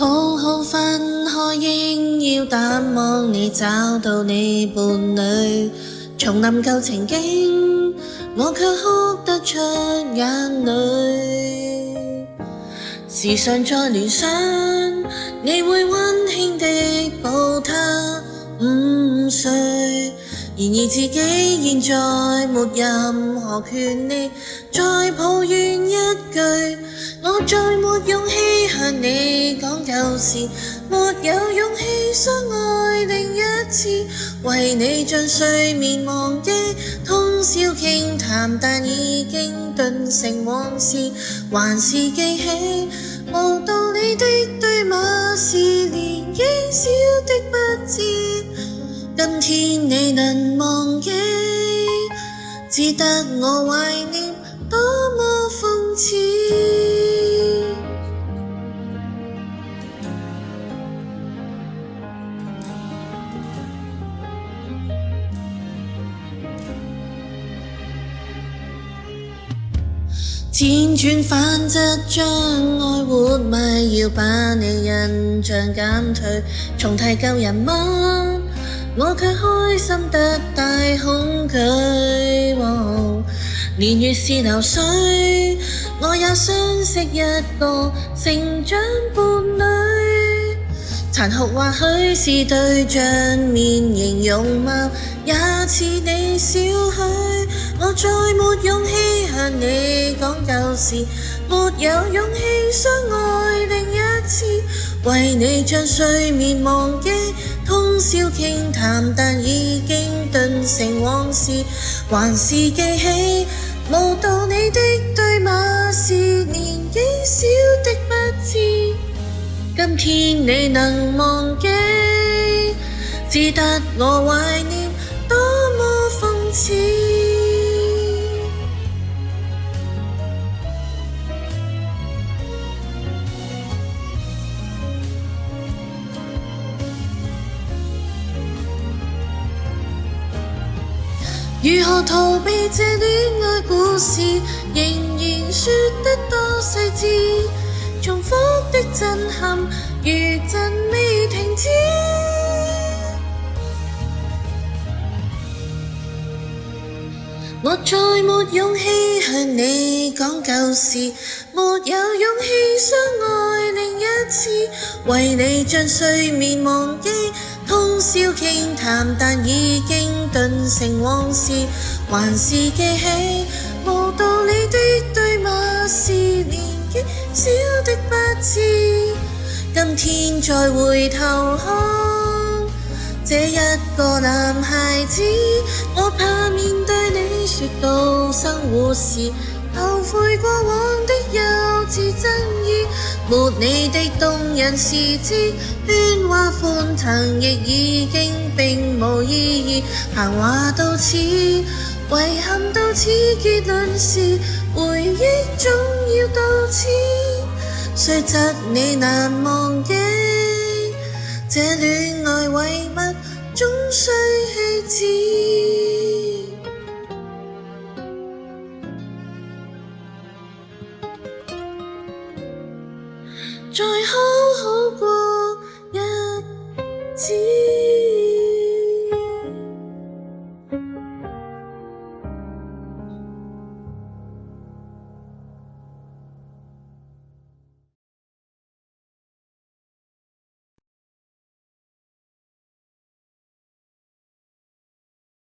好好分開，應要淡忘你，找到你伴侶。重臨舊情景，我卻哭得出眼淚。時常在聯想，你會溫馨地抱他5歲。然而自己現在沒任何權利再抱怨一句，我再沒勇氣向你講舊事，沒有勇氣相愛另一次，為你將睡眠忘記，通宵傾談，但已經頓成往事，還是記起無道理的對罵是年紀小的不智。今天你能忘記，只得我懷念，多麼諷刺。輾轉反側，將愛活埋，要把你印象減退，重提舊人物，我卻開心得大恐懼。年月是流水，我也相識一個成長伴侶。殘酷或許是對象面型容貌也似你少許，我再沒勇氣向你講舊事，沒有勇氣相愛另一次，為你將睡眠忘記，通宵傾談，但已經頓成往事，還是記起無道理的對罵是年紀小的不智。今天你能忘記，只得我懷念，多麼諷刺。如何逃避這戀愛故事，仍然說得多細緻，重複的震撼餘震未停止。我再沒勇氣向你講舊事，沒有勇氣相愛另一次，為你將睡眠忘記，通宵傾談，但已經頓成往事，還是記起無道理的對罵是年紀小的不智。今天再回頭看這一個男孩子，我怕面對你說到生活時，後悔過往的幼稚爭議，沒你的動人時節，喧嘩歡騰亦已經並無意義，閒話到此，遺憾到此，結論是回憶總要到此，雖則你難忘記，這戀愛遺物總須棄置。再好好過日子。